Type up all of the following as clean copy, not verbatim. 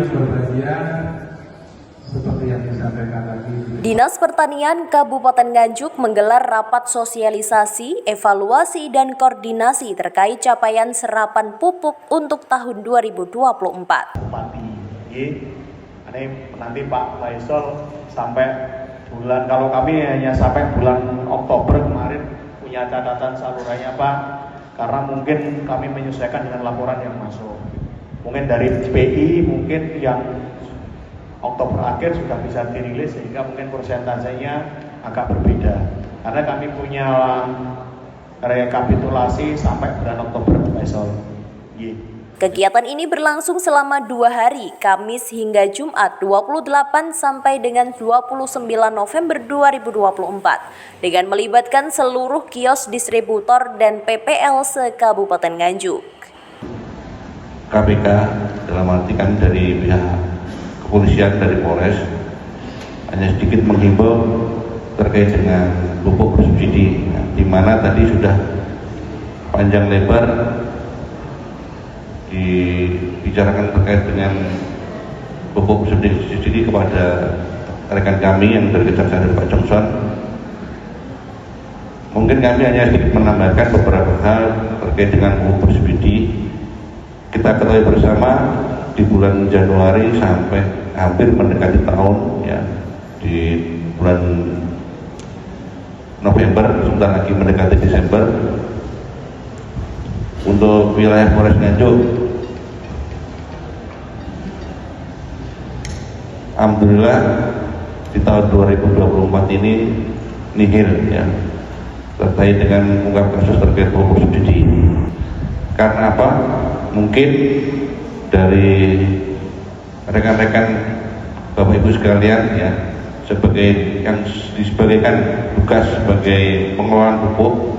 yang berbahagia seperti yang disampaikan tadi. Dinas Pertanian Kabupaten Nganjuk menggelar rapat sosialisasi, evaluasi, dan koordinasi terkait capaian serapan pupuk untuk tahun 2024. Bupati, ini nanti Pak Faisal sampai bulan, kalau kami hanya sampai bulan Oktober kemarin punya catatan salurannya Pak, karena mungkin kami menyesuaikan dengan laporan yang masuk. Mungkin dari PI mungkin yang Oktober akhir sudah bisa dirilis sehingga mungkin persentasenya agak berbeda. Karena kami punya rekapitulasi sampai bulan Oktober Faisal. Kegiatan ini berlangsung selama 2 hari, Kamis hingga Jumat 28 sampai dengan 29 November 2024, dengan melibatkan seluruh kios distributor dan PPL se-Kabupaten Nganjuk. KPK dalam arti kan dari pihak kepolisian, dari Polres, hanya sedikit menghimbau terkait dengan pupuk bersubsidi, di mana tadi sudah panjang lebar dibicarakan terkait dengan pupuk bersubsidi kepada rekan kami yang dari Kejaksaan Pak Johnson. Mungkin kami hanya sedikit menambahkan beberapa hal terkait dengan pupuk bersubsidi. Kita ketahui bersama di bulan Januari sampai hampir mendekati tahun, ya, di bulan November, sebentar lagi mendekati Desember, untuk wilayah Polres Nganjuk, alhamdulillah di tahun 2024 ini nihil, ya, terkait dengan mengungkap kasus terkait pupuk subsidi. Karena apa? Mungkin dari rekan-rekan Bapak Ibu sekalian, ya, sebagai yang disebabkan tugas sebagai pengelolaan pupuk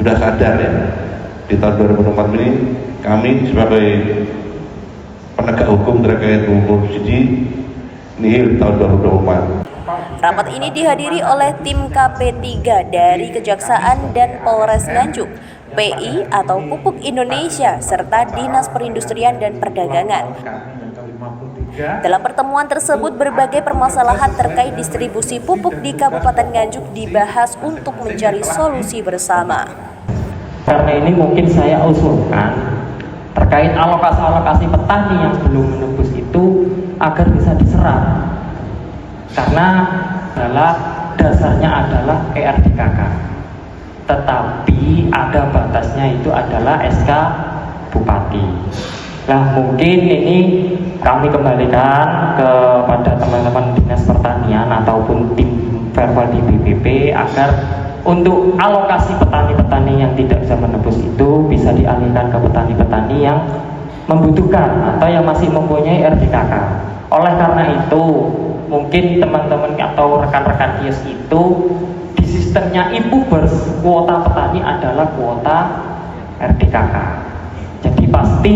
sudah sadar, ya, di tahun 2024 ini kami sebagai penegak hukum terkait pupuk subsidi nihil tahun 2024. Rapat ini dihadiri oleh tim KP3 dari Kejaksaan dan Polres Nganjuk, PI atau Pupuk Indonesia, serta Dinas Perindustrian dan Perdagangan. Dalam pertemuan tersebut, berbagai permasalahan terkait distribusi pupuk di Kabupaten Nganjuk dibahas untuk mencari solusi bersama. Karena ini mungkin saya usulkan terkait alokasi petani yang belum menembus itu agar bisa diserap. Karena dasarnya adalah ERDKK. Tetapi ada batasnya, itu adalah SK Bupati. Nah, mungkin ini kami kembalikan kepada teman-teman Dinas Pertanian ataupun tim verbal di BPP agar untuk alokasi petani-petani yang tidak bisa menembus itu bisa dialihkan ke petani-petani yang membutuhkan atau yang masih mempunyai RDKK. Oleh karena itu, mungkin teman-teman atau rekan-rekan kios itu di sistemnya Ipubers, kuota petani adalah kuota RDKK. Jadi pasti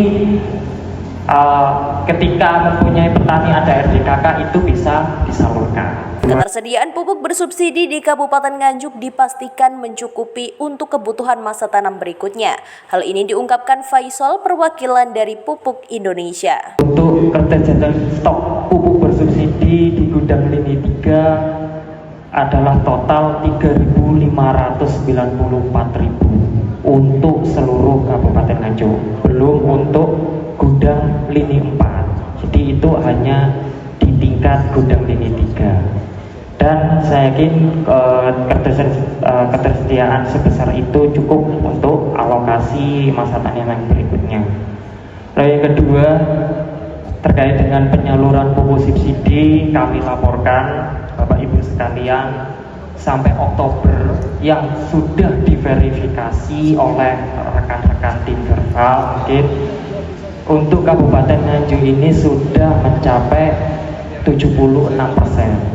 ketika mempunyai petani ada RDKK itu bisa disalurkan. Ketersediaan pupuk bersubsidi di Kabupaten Nganjuk dipastikan mencukupi untuk kebutuhan masa tanam berikutnya. Hal ini diungkapkan Faisal, perwakilan dari Pupuk Indonesia. Untuk ketersediaan stok pupuk bersubsidi di gudang lini 3 adalah total 3.594.000 untuk seluruh Kabupaten Nganjuk, belum untuk gudang lini 4. Jadi itu hanya di tingkat gudang lini 3. Dan saya yakin ketersediaan sebesar itu cukup untuk alokasi masa tanam yang berikutnya. Lalu yang kedua, terkait dengan penyaluran pupuk subsidi, kami laporkan Bapak Ibu sekalian, sampai Oktober yang sudah diverifikasi oleh rekan-rekan tim verbal, mungkin untuk Kabupaten Nganjuk ini sudah mencapai 76%.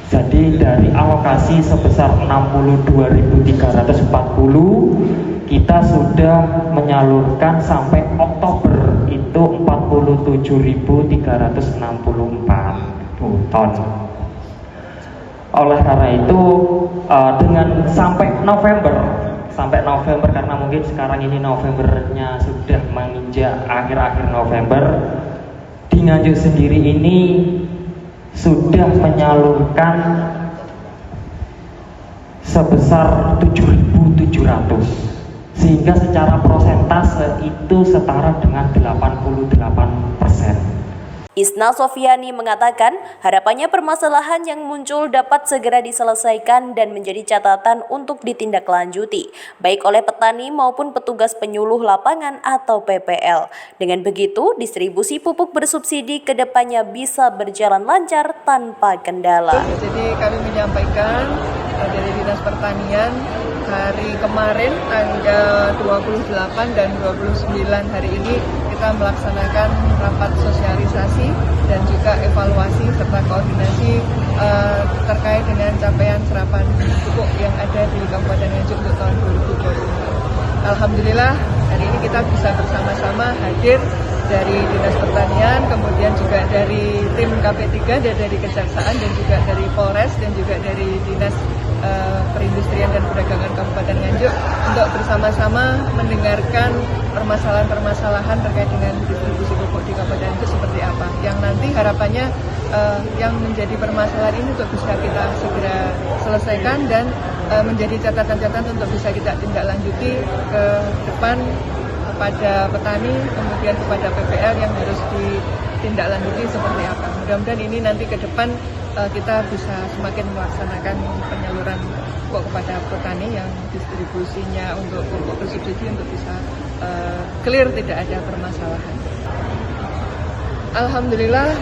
Jadi dari alokasi sebesar 62.340, kita sudah menyalurkan sampai Oktober itu 47.364 ton. Oleh karena itu dengan sampai November karena mungkin sekarang ini Novembernya sudah menginjak akhir-akhir November, di Nganjuk sendiri ini sudah menyalurkan sebesar 7.700, sehingga secara prosentase itu setara dengan 88%. Isna Sofiani mengatakan harapannya permasalahan yang muncul dapat segera diselesaikan dan menjadi catatan untuk ditindaklanjuti, baik oleh petani maupun petugas penyuluh lapangan atau PPL. Dengan begitu, distribusi pupuk bersubsidi ke depannya bisa berjalan lancar tanpa kendala. Jadi kami menyampaikan dari Dinas Pertanian hari kemarin tanggal 28 dan 29 hari ini kita melaksanakan rapat sosialisasi dan juga evaluasi serta koordinasi terkait dengan capaian serapan pupuk yang ada di Kabupaten Nganjuk untuk tahun 2020. Alhamdulillah hari ini kita bisa bersama-sama hadir dari Dinas Pertanian, kemudian juga dari tim KP3 dan dari Kejaksaan dan juga dari Polres dan juga dari Dinas Perindustrian dan Perdagangan Kabupaten Nganjuk untuk bersama-sama mendengarkan permasalahan-permasalahan terkait dengan distribusi pupuk di Kabupaten Nganjuk seperti apa. Yang nanti harapannya yang menjadi permasalahan ini untuk bisa kita segera selesaikan dan menjadi catatan-catatan untuk bisa kita tindak lanjuti ke depan kepada petani, kemudian kepada PPL yang harus ditindaklanjuti seperti apa. Mudah-mudahan ini nanti ke depan kita bisa semakin melaksanakan penyaluran pupuk kepada petani yang distribusinya untuk pupuk bersubsidi untuk bisa clear, tidak ada permasalahan. Alhamdulillah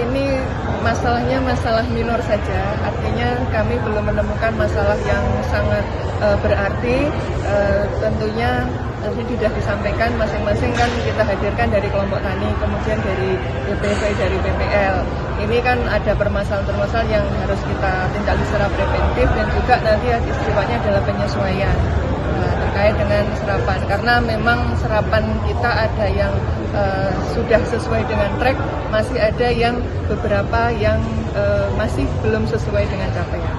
ini masalahnya masalah minor saja, artinya kami belum menemukan masalah yang sangat berarti. Tentunya tadi sudah disampaikan masing-masing kan kita hadirkan dari kelompok tani, kemudian dari BPV, dari BPL. Ini kan ada permasalahan-permasalahan yang harus kita tindak secara preventif dan juga nanti sifatnya adalah penyesuaian terkait dengan serapan, karena memang serapan kita ada yang sudah sesuai dengan track, masih ada yang beberapa yang masih belum sesuai dengan capaian.